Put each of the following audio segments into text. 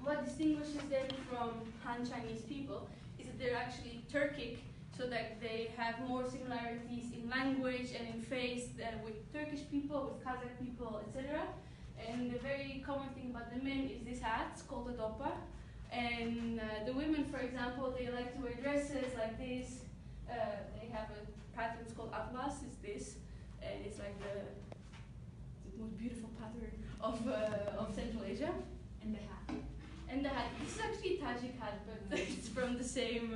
what distinguishes them from Han Chinese people is that they're actually Turkic, so that they have more similarities in language and in face with Turkish people, with Kazakh people, etc. And the very common thing about the men is this hat, it's called a dopa. And the women, for example, they like to wear dresses like this. They have a pattern, it's called atlas, it's this. And it's like the most beautiful pattern of Central Asia. And the hat. And the hat, this is actually a Tajik hat, but it's from the same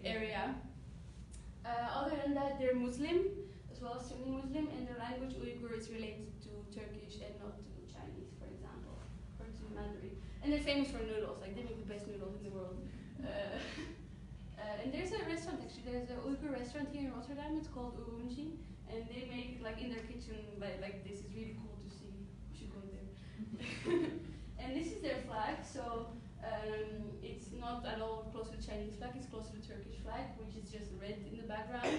area. Other than that, they're Muslim, as well as Sunni Muslim, and the language Uyghur is related to Turkish and not to Chinese, for example, or to Mandarin. And they're famous for noodles, like they make the best noodles in the world. And there's a restaurant, actually, there's an Uyghur restaurant here in Rotterdam, it's called Urumqi, and they make it like in their kitchen like this. It's really cool to see, you should go there. And this is their flag, so it's not at all close to the Chinese flag, it's close to the Turkish flag, which is just red in the background.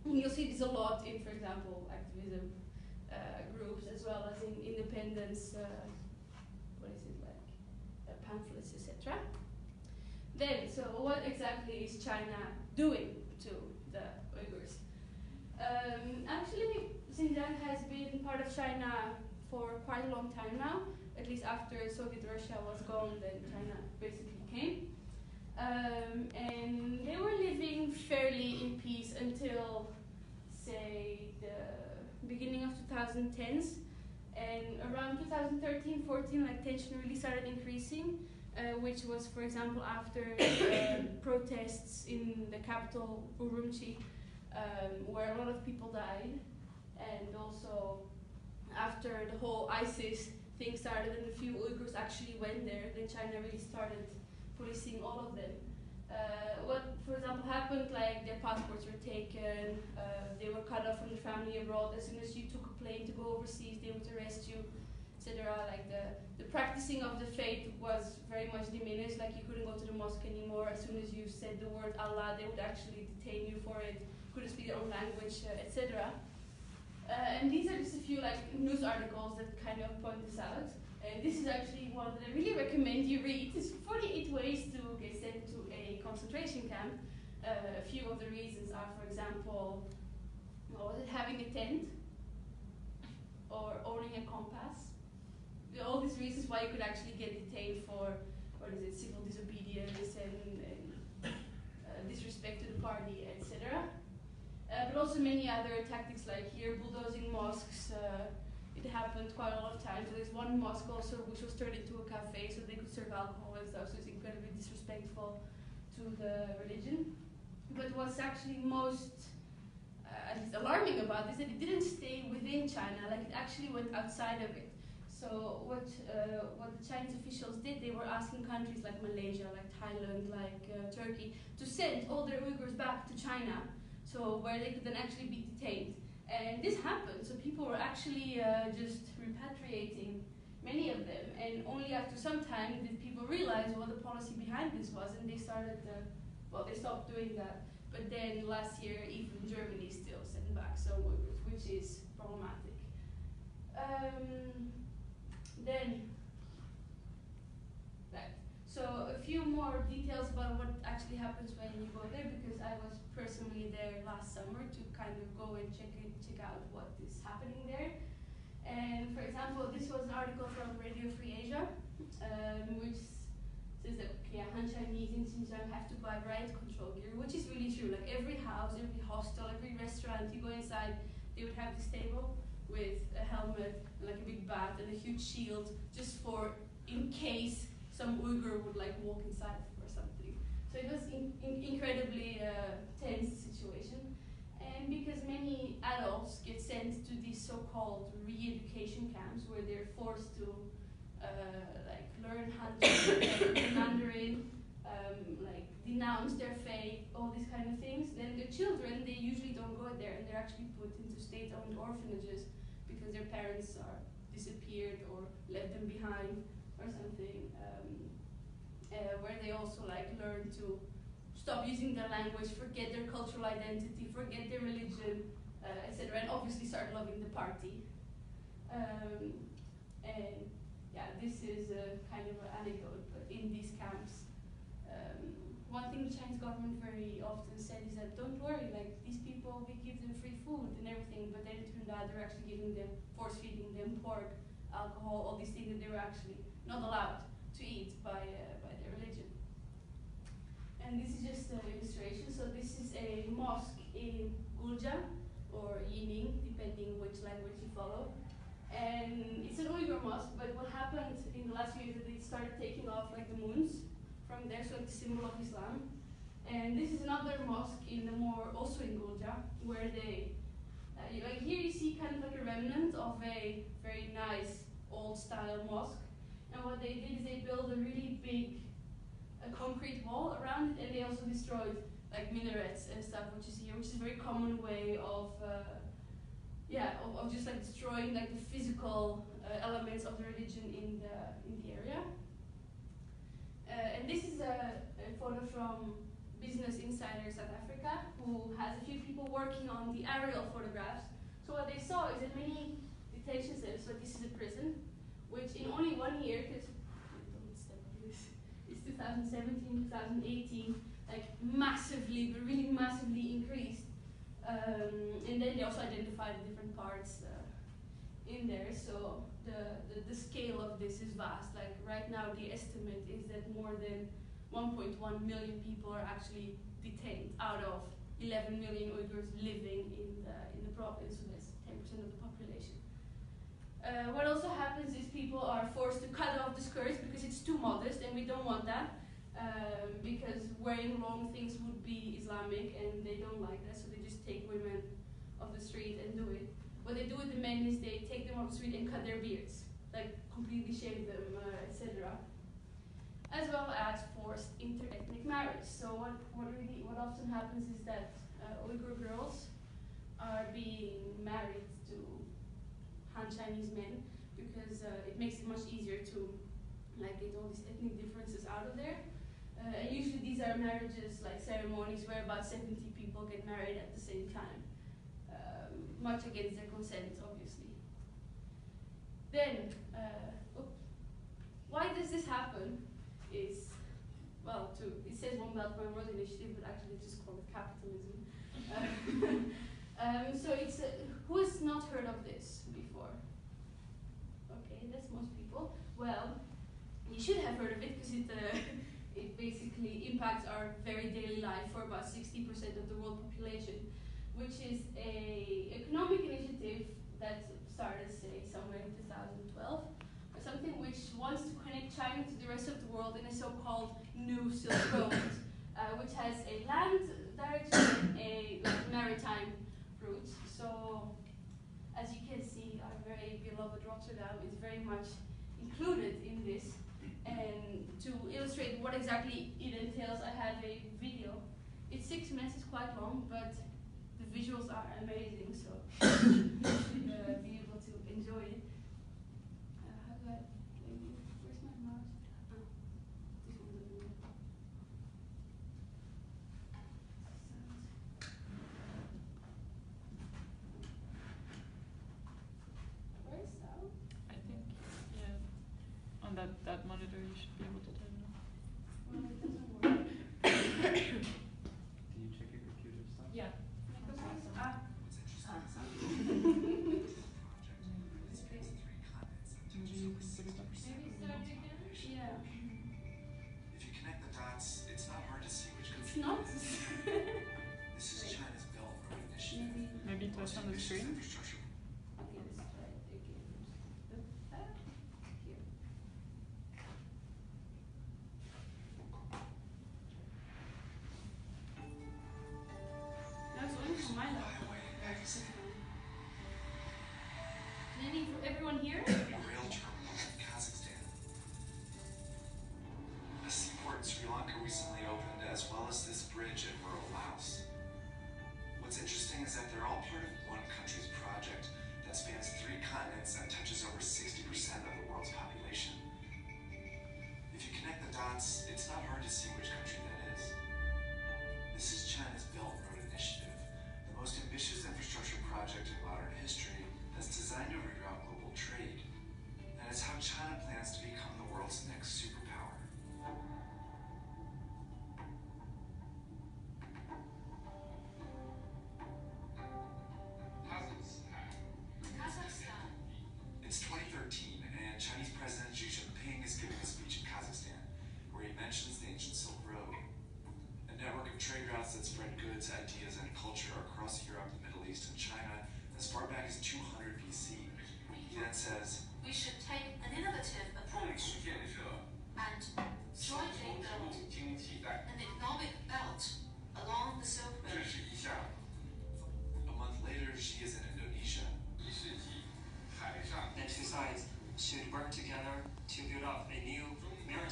You'll see this a lot in, for example, activism groups, as well as in independence, what is it like, pamphlets, etc. Then, so what exactly is China doing to the Uyghurs? Actually, Xinjiang has been part of China for quite a long time now. At least after Soviet Russia was gone, then China basically came. And they were living fairly in peace until, say, the beginning of 2010s. And around 2013-14, like tension really started increasing, which was, for example, after protests in the capital, Urumqi, where a lot of people died, and also after the whole ISIS thing started and a few Uyghurs actually went there, then China really started policing all of them. What, for example, happened, like their passports were taken, they were cut off from the family abroad. As soon as you took a plane to go overseas, they would arrest you, etc. Like the practicing of the faith was very much diminished, like you couldn't go to the mosque anymore. As soon as you said the word Allah, they would actually detain you for it, couldn't speak their own language, etc. And these are just a few like news articles that kind of point this out. And this is actually one that I really recommend you read. It's 48 ways to get sent to a concentration camp. A few of the reasons are, for example, what was it, having a tent or owning a compass. All these reasons why you could actually get detained for, what is it, civil disobedience and disrespect to the party, etc. But also many other tactics, like here bulldozing mosques. It happened quite a lot of times. There's one mosque also which was turned into a cafe so they could serve alcohol and stuff, so it's incredibly disrespectful to the religion. But what's actually most at least alarming about this is that it didn't stay within China, like it actually went outside of it. So what the Chinese officials did, they were asking countries like Malaysia, like Thailand, like Turkey, to send all their Uyghurs back to China, so where they could then actually be detained. And this happened, so people were actually just repatriating many of them, and only after some time did people realize what the policy behind this was, and they started, they stopped doing that. But then last year, even Germany still sent back some Uyghurs, which is problematic. So a few more details about what actually happens when you go there, because I was personally there last summer to kind of go and check out what is happening there. And for example, this was an article from Radio Free Asia, which says that Han Chinese in Xinjiang have to buy riot control gear, which is really true. Like every house, every hostel, every restaurant, you go inside, they would have this table with a helmet, and like a big bat, and a huge shield, just for in case some Uyghur would like walk inside or something. So it was incredibly tense situation. And because many adults get sent to these so-called re-education camps where they're forced to like learn Mandarin, like denounce their faith, all these kind of things, then the children, they usually don't go there, and they're actually put into state-owned orphanages because their parents are disappeared or left them behind or something, where they also like learn to stop using their language, forget their cultural identity, forget their religion, etc., and obviously start loving the party. And yeah, this is a kind of an anecdote, but in these camps, one thing the Chinese government very often said is that don't worry, like these people, we give them free food and everything, but then it turned out they're actually giving them, force feeding them pork, alcohol, all these things that they were actually not allowed to eat by their religion. And this is just an illustration. So this is a mosque in Gulja or Yining, depending which language you follow. And it's an Uyghur mosque, but what happened in the last few years is that they started taking off like the moons from there, so it's a symbol of Islam. And this is another mosque in the also in Gulja, where they, like here you see kind of like a remnant of a very nice old style mosque. And what they did is they built a really big concrete wall around it, and they also destroyed like minarets and stuff, which is here, which is a very common way of just like destroying like the physical elements of the religion in the area. And this is a photo from Business Insider South Africa, who has a few people working on the aerial photographs. So what they saw is that many detention centers, so this is a prison, which in only 1 year, because it's 2017, 2018, like massively, but really massively increased. And then they also identified the different parts in there. So the scale of this is vast. Like right now, the estimate is that more than 1.1 million people are actually detained out of 11 million Uyghurs living in the province. So that's 10% of the population. What also happens is people are forced to cut off the skirts because it's too modest, and we don't want that. Because wearing long things would be Islamic, and they don't like that, so they just take women off the street and do it. What they do with the men is they take them off the street and cut their beards, like completely shave them, etc. As well as forced inter-ethnic marriage. So what often happens is that Uyghur girls are being married to Han Chinese men because it makes it much easier to like get all these ethnic differences out of there. And usually these are marriages, like ceremonies, where about 70 people get married at the same time, much against their consent, obviously. Then, why does this happen? Is, well, it says One Belt One Road Initiative, but actually it's just called capitalism. So it's, who has not heard of this before? Okay, that's most people. Well, you should have heard of it because it basically impacts our very daily life for about 60% of the world population, which is an economic initiative that started, say, somewhere in 2012, or something, which wants to connect China to the rest of the world in a so-called New Silk Road, which has a land direction and a maritime route. So, as you can see, our very beloved Rotterdam is very much included in this. And to illustrate what exactly it entails, I have a video. It's 6 minutes, it's quite long, but the visuals are amazing, so you should be able to enjoy it. How do I, where's my mouse? Oh, this one doesn't work. Where's sound? I think, yeah, on that monitor you should be able to turn it on. Well, it doesn't work. Do you check your computer stuff? Yeah. Maybe you can put it up. Maybe start again? Yeah. If you connect the dots, it's not hard to see which It's country. not? This is China's Belt Road Initiative. Maybe touch on the screen. Infrastructure. Okay, let's try it again. Here.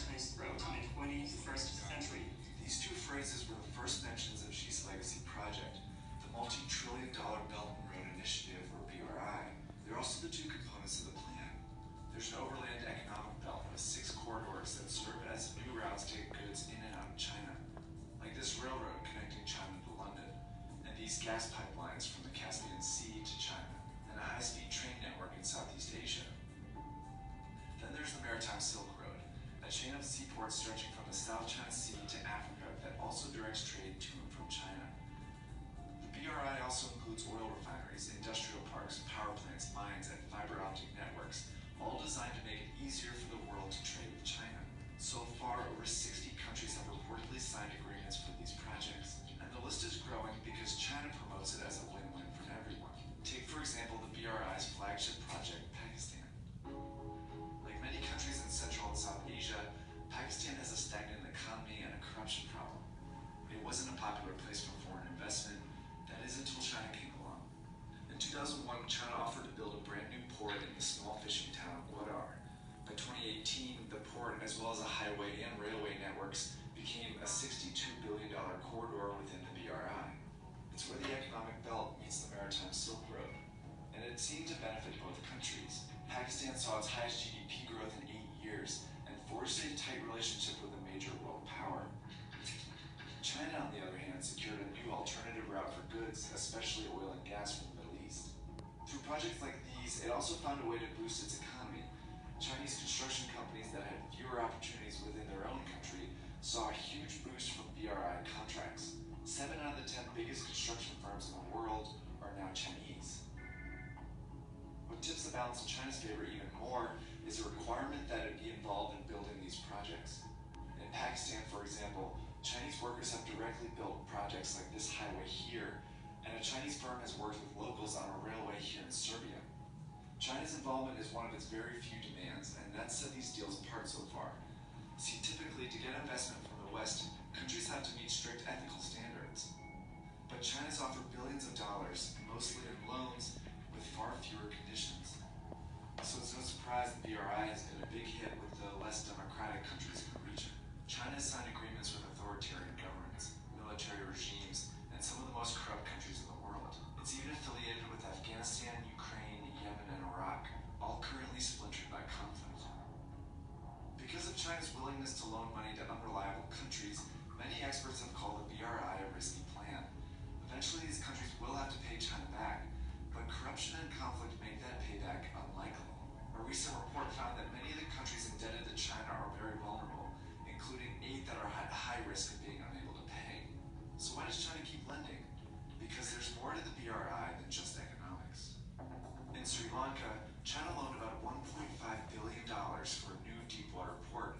maritized road in the 21st century. These two phrases were the first mentions of Xi's legacy project, the multi-trillion-dollar Belt and Road Initiative, or BRI. They're also the two components of the plan. There's an overland economic belt with 6 corridors that serve as new routes to get goods in and out of China, like this railroad connecting China to London, and these gas pipelines from the Caspian Sea to China, and a high-speed train network in Southeast Asia. Then there's the Maritime Silk Road, a chain of seaports stretching from the South China Sea to Africa that also directs trade to and from China. The BRI also includes oil refineries, industrial parks, power plants, mines, and fiber optic networks, all designed to make it easier for the world to trade with China. So far, over 60 countries have reportedly signed agreements for these projects, and the list is growing because China promotes it as a win-win for everyone. Take, for example, the BRI's flagship project, Pakistan. Like many countries in Central and South Asia, Pakistan has a stagnant economy and a corruption problem. It wasn't a popular place for foreign investment, that is until China came along. In 2001, China offered to build a brand new port in the small fishing town of Gwadar. By 2018, the port, as well as the highway and railway networks, became a $62 billion corridor within the BRI. It's where the economic belt meets the Maritime Silk Road, and it seemed to benefit both countries. Pakistan saw its highest GDP growth in 8 years and forged a tight relationship with a major world power. China, on the other hand, secured a new alternative route for goods, especially oil and gas from the Middle East. Through projects like these, it also found a way to boost its economy. Chinese construction companies that had fewer opportunities within their own country saw a huge boost from BRI contracts. 7 out of the 10 biggest construction firms in the world are now Chinese. What tips the balance in China's favor even more is a requirement that it be involved in building these projects. In Pakistan, for example, Chinese workers have directly built projects like this highway here, and a Chinese firm has worked with locals on a railway here in Serbia. China's involvement is one of its very few demands, and that's set these deals apart so far. See, typically, to get investment from the West, countries have to meet strict ethical standards. But China's offered billions of dollars, mostly in loans, with far fewer conditions. So it's no surprise the BRI has been a big hit with the less democratic countries in the region. China has signed agreements with authoritarian governments, military regimes, and some of the most corrupt countries in the world. It's even affiliated with Afghanistan, Ukraine, Yemen, and Iraq, all currently splintered by conflict. Because of China's willingness to loan money to unreliable countries, many experts have called the BRI a risky plan. Eventually, these countries will have to pay China back, but corruption and conflict make that payback unlikely. A recent report found that many of the countries indebted to China are very vulnerable, including 8 that are at high risk of being unable to pay. So why does China keep lending? Because there's more to the BRI than just economics. In Sri Lanka, China loaned about $1.5 billion for a new deepwater port.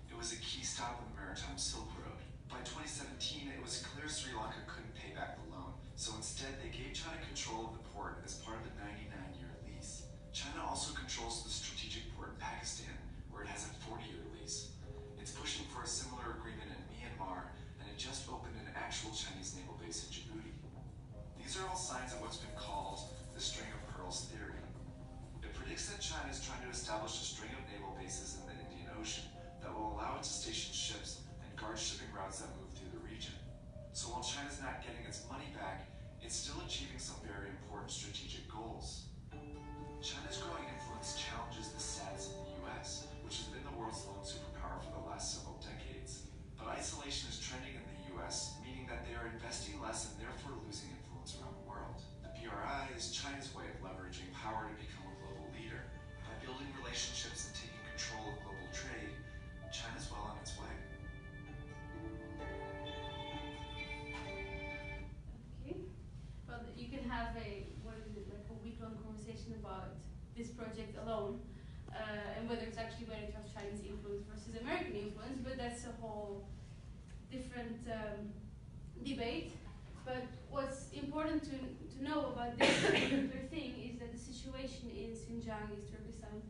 It was a key stop on the Maritime Silk Road. By 2017, it was clear Sri Lanka couldn't pay back the loan, so instead they gave China control of the port as part of a 99-year lease. China also controls the strategic port in Pakistan, where it has a 40-year lease. It's pushing for a similar agreement in Myanmar, and it just opened an actual Chinese naval base in Djibouti. These are all signs of what's been called the string of pearls theory. It predicts that China is trying to establish a string of naval bases in the Indian Ocean that will allow it to station ships and guard shipping routes that move through the region. So while China's not getting its money back, it's still achieving some very important strategic goals. China's growing influence challenges the status of the US, which has been the world's lone superpower for the last several decades. But isolation is trending in the US, meaning that they are investing less and therefore losing influence around the world. The BRI is China's way of leveraging power to become a global leader. By building relationships and taking control of global trade, China's well on its way. Okay. Well, you can have a week-long conversation about this project alone, and whether it's actually better to have Chinese influence versus American influence, but that's a whole different debate. But what's important to know about this particular thing is that the situation in Xinjiang, East Turkestan,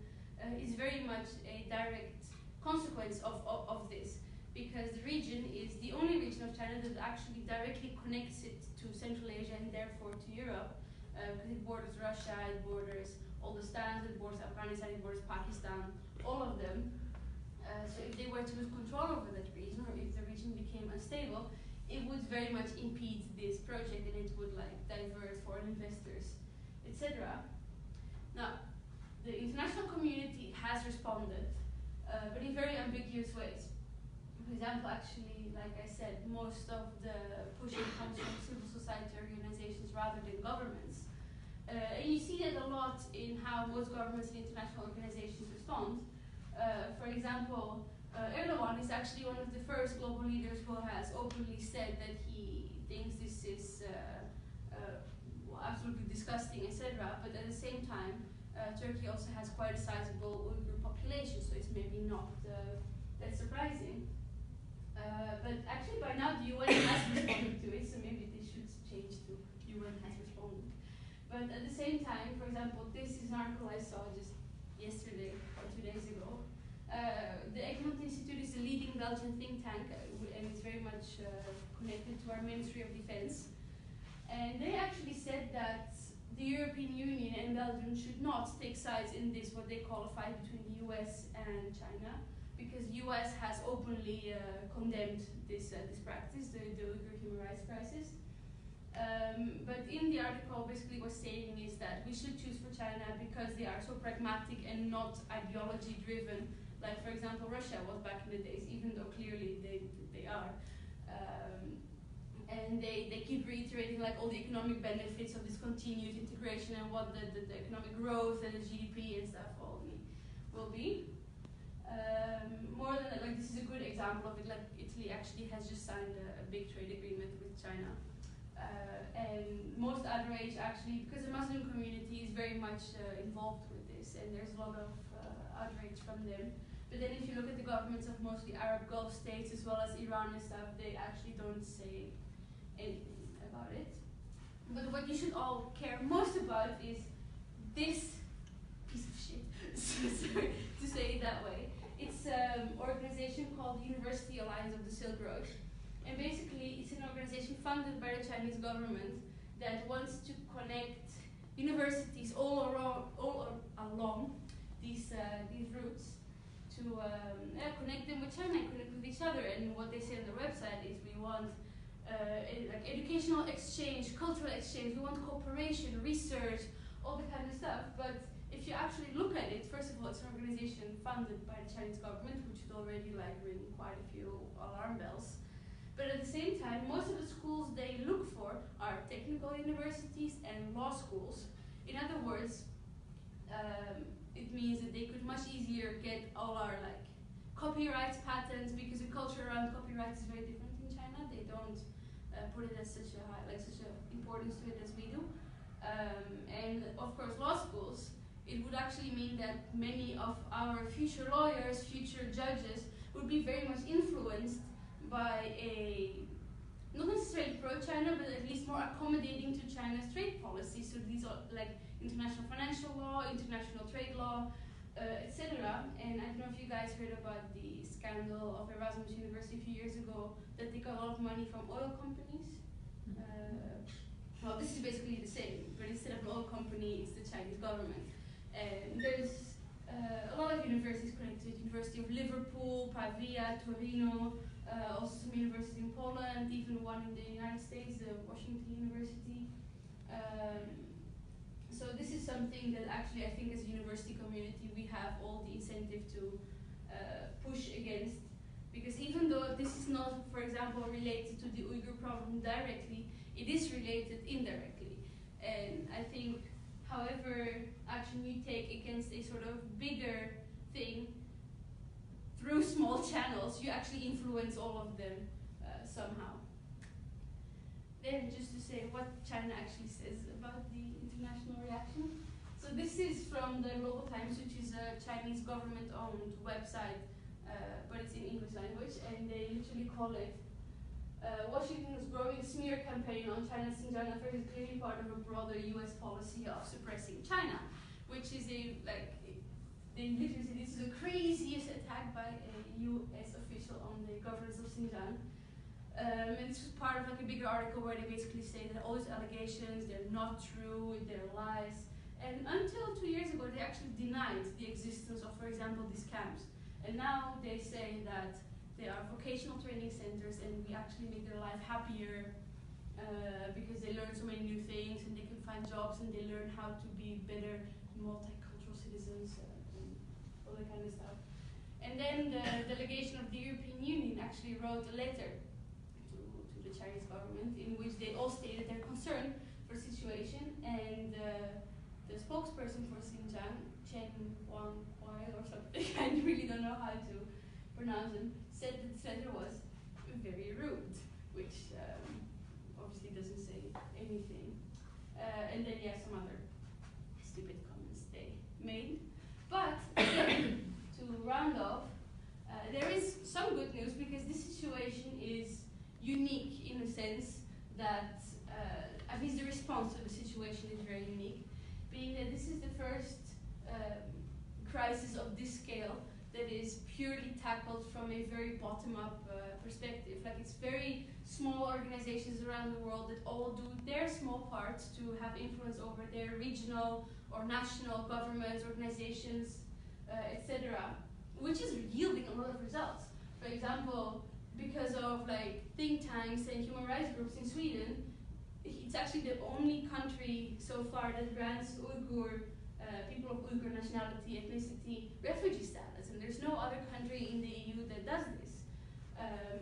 is very much a direct consequence of this, because the region is the only region of China that actually directly connects it to Central Asia and therefore to Europe, because it borders Russia, it borders all the stands, it borders Afghanistan, it borders Pakistan, all of them. So if they were to lose control over that region, or if the region became unstable, it would very much impede this project, and it would like divert foreign investors, etc. Now, the international community has responded, but in very ambiguous ways. For example, actually, like I said, most of the pushing comes from civil society organizations rather than governments. And you see that a lot in how most governments and international organizations respond. For example, Erdogan is actually one of the first global leaders who has openly said that he thinks this is absolutely disgusting, etc. But at the same time, Turkey also has quite a sizable Uyghur population, so it's maybe not that surprising. But actually, by now the UN has responded to it, so maybe they should change to UN has responded. But at the same time, for example, this is an article I saw just yesterday or 2 days ago. The Egmont Institute is a leading Belgian think tank, and it's very much connected to our Ministry of Defense. And they actually said that the European Union and Belgium should not take sides in this, what they call a fight between the US and China, because US has openly condemned this practice, the Uyghur human rights crisis. But in the article, basically what's saying is that we should choose for China because they are so pragmatic and not ideology driven, like for example Russia was back in the days, even though clearly they are. And they keep reiterating like all the economic benefits of this continued integration and what the economic growth and the GDP and stuff all will be. More than that, like this is a good example of it, like Italy actually has just signed a big trade agreement with China. And most outrage actually, because the Muslim community is very much involved with this, and there's a lot of outrage from them. But then if you look at the governments of mostly Arab Gulf states as well as Iran and stuff, they actually don't say anything about it. But what you should all care most about is this piece of shit, sorry to say it that way. It's an organization called University Alliance of the Silk Road. And basically, it's an organization funded by the Chinese government that wants to connect universities all along these routes to connect them with China and connect with each other. And what they say on their website is we want like educational exchange, cultural exchange, we want cooperation, research, all that kind of stuff. But if you actually look at it, first of all, it's an organization funded by the Chinese government, which should already like ring quite a few alarm bells. But at the same time, most of the schools they look for are technical universities and law schools. In other words, it means that they could much easier get all our like copyrights, patents, because the culture around copyrights is very different in China. They don't put it as such a high, like such a importance to it as we do. And of course, law schools, it would actually mean that many of our future lawyers, future judges, would be very much influenced by a, not necessarily pro-China, but at least more accommodating to China's trade policy. So these are like international financial law, international trade law, etc. And I don't know if you guys heard about the scandal of Erasmus University a few years ago, that they got a lot of money from oil companies. Well, this is basically the same, but instead of an oil company, it's the Chinese government. And there's a lot of universities connected, University of Liverpool, Pavia, Torino, also some universities in Poland, even one in the United States, the Washington University. So this is something that actually I think as a university community we have all the incentive to push against, because even though this is not, for example, related to the Uyghur problem directly, it is related indirectly. And I think however action you take against a sort of bigger thing, through small channels, you actually influence all of them somehow. Then just to say what China actually says about the international reaction. So this is from the Global Times, which is a Chinese government-owned website, but it's in English language, and they literally call it Washington's growing smear campaign on China's Xinjiang affairs is clearly part of a broader US policy of suppressing China, which is a, like, they literally say this is the craziest attack by a US official on the governance of Xinjiang. And this was part of like a bigger article where they basically say that all these allegations, they're not true, they're lies. And until 2 years ago, they actually denied the existence of, for example, these camps. And now they say that They are vocational training centers, and we actually make their life happier because they learn so many new things, and they can find jobs, and they learn how to be better multicultural citizens and all that kind of stuff. And then the delegation of the European Union actually wrote a letter to the Chinese government in which they all stated their concern for the situation, and the spokesperson for Xinjiang, Chen Guanghuai or something, I really don't know how to pronounce him, said that this letter was very rude, which obviously doesn't say anything. And then some other stupid comments they made. But again, to round off, there is some good news because this situation is unique in the sense that at least the response to the situation is very unique, being that this is the first crisis of this scale that is purely tackled from a very bottom-up perspective. Like, it's very small organizations around the world that all do their small parts to have influence over their regional or national governments, organizations, etc., which is yielding a lot of results. For example, because of like think tanks and human rights groups in Sweden, it's actually the only country so far that grants Uyghur people of Uyghur nationality, ethnicity, refugee status, and there's no other country in the EU that does this.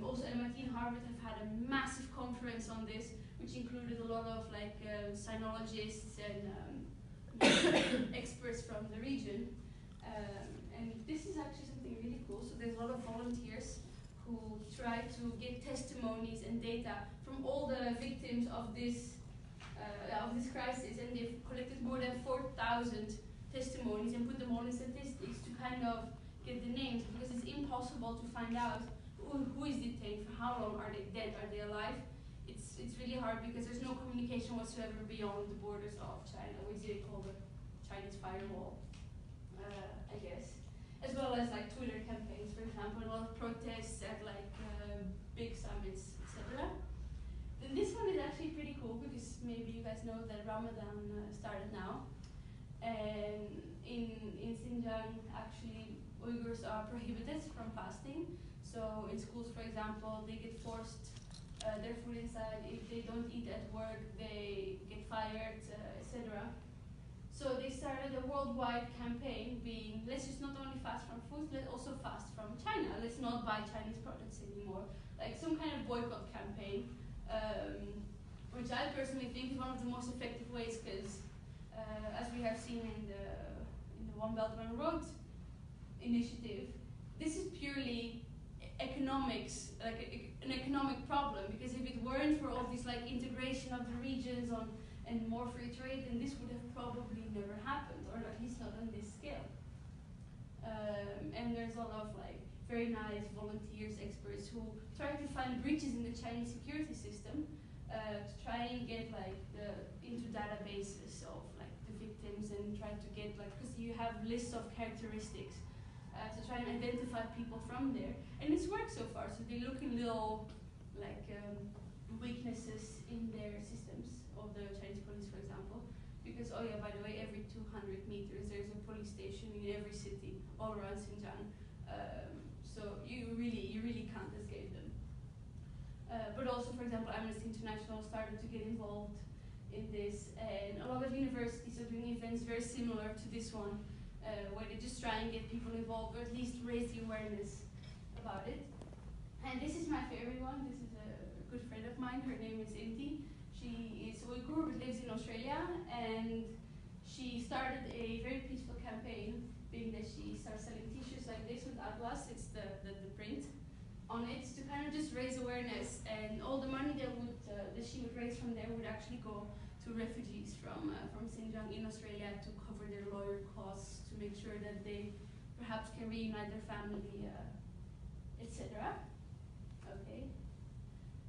Also, MIT and Harvard have had a massive conference on this, which included a lot of like sinologists and experts from the region. And this is actually something really cool. So there's a lot of volunteers who try to get testimonies and data from all the victims of this crisis, and they've collected more than 4,000 testimonies and put them all in statistics to kind of get the names, because it's impossible to find out who is detained, for how long, are they dead, are they alive. It's really hard because there's no communication whatsoever beyond the borders of China, which they call the Chinese firewall, I guess. As well as like Twitter campaigns, for example, a lot of protests at like big summits, etc. Then this one is actually pretty cool because maybe you guys know that Ramadan started now. And in Xinjiang, actually, Uyghurs are prohibited from fasting. So in schools, for example, they get forced their food inside. If they don't eat at work, they get fired, etc. So they started a worldwide campaign being, let's just not only fast from food, let's also fast from China. Let's not buy Chinese products anymore. Like some kind of boycott campaign, which I personally think is one of the most effective ways, because as we have seen in the One Belt One Road initiative, this is purely economics, like an economic problem, because if it weren't for all this like integration of the regions and more free trade, then this would have probably never happened, or at least not on this scale. And there's a lot of like very nice volunteers, experts who try to find breaches in the Chinese security system to try and get like into databases of like the victims, and try to get like, because you have lists of characteristics to try and identify people from there, and it's worked so far. So they look in little like weaknesses in their systems of the Chinese police, for example, because oh yeah, by the way, every 200 meters there's a police station in every city all around Xinjiang. So you really can't escape them. But also, for example, Amnesty International started to get involved in this, and a lot of universities are doing events very similar to this one, where they just try and get people involved, or at least raise the awareness about it. And this is my favorite one. This is a good friend of mine. Her name is Inti. She is Uyghur but lives in Australia, and she started a very peaceful campaign, being that she started selling t-shirts like this with Atlas. It's the print on it, to kind of just raise awareness, and all the money that she would raise from there would actually go to refugees from Xinjiang in Australia to cover their lawyer costs, to make sure that they perhaps can reunite their family, etc. Okay.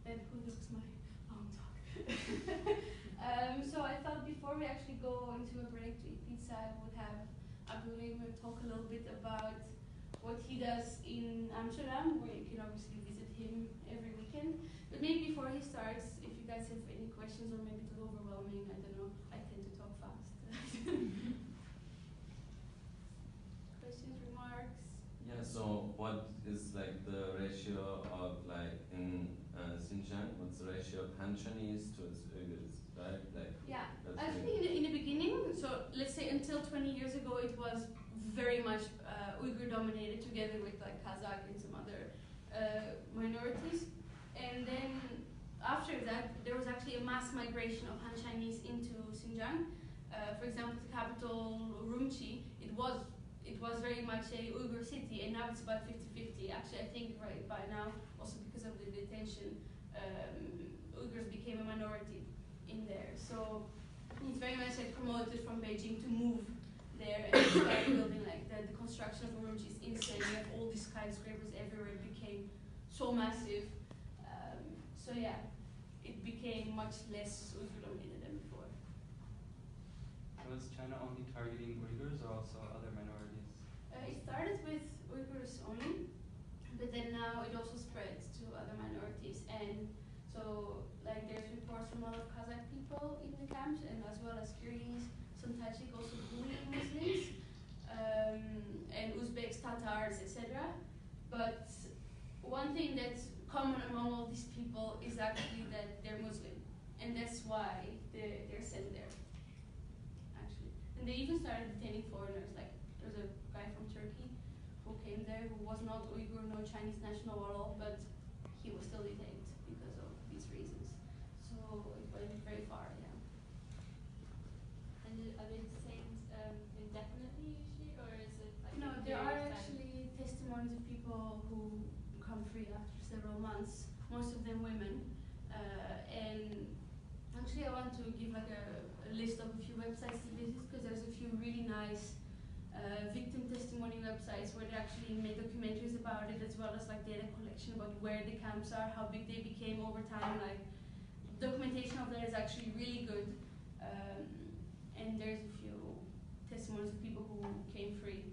Then who looks my long talk? So I thought before we actually go into a break to eat pizza, I would have Abdulrahim talk a little bit about what he does in Amsterdam, where you can obviously visit him every weekend. But maybe before he starts, if you guys have any questions, or maybe it's overwhelming, I don't know, I tend to talk fast. Questions, remarks? Yeah, so So what is like the ratio of like in Xinjiang? What's the ratio of Han Chinese to its Uyghurs, right? Like Yeah, that's actually, in the beginning, so let's say until 20 years ago, it was very much Uyghur dominated, together with like Kazakh and some other minorities. And then after that, there was actually a mass migration of Han Chinese into Xinjiang. For example, the capital Urumqi, it was very much a Uyghur city, and now it's about 50-50. Actually, I think right by now, also because of the detention, Uyghurs became a minority in there. So it's very much like promoted from Beijing to move there and start building like the construction of Urumqi is insane. You have all these skyscrapers everywhere. It became so massive. So yeah, it became much less Uyghur dominated than before. So is China only targeting Uyghurs or also other minorities? It started with Uyghurs only, but then now it also spreads to other minorities. And so, like, there's reports from a lot of Kazakh people in the camps, and as well as Kyrgyz, some Tajik also bullying Muslims, and Uzbeks, Tatars, etc. But one thing that's common among all these people is actually that they're Muslim, and that's why they're sent there. Actually, and they even started detaining foreigners. Like, there's a guy from Turkey who came there who was not Uyghur, no Chinese national at all, but he was still detained because of these reasons. So it went very far, yeah. And are they detained indefinitely usually, or is it like No, a there period are of time? actually testimonies of people who come free after several months, most of them women. And actually I want to give like a list of a few websites to visit, because there's a few really nice victim testimony websites where they actually made documentaries about it, as well as like data collection about where the camps are, how big they became over time. Like, documentation of that is actually really good. And there's a few testimonies of people who came free.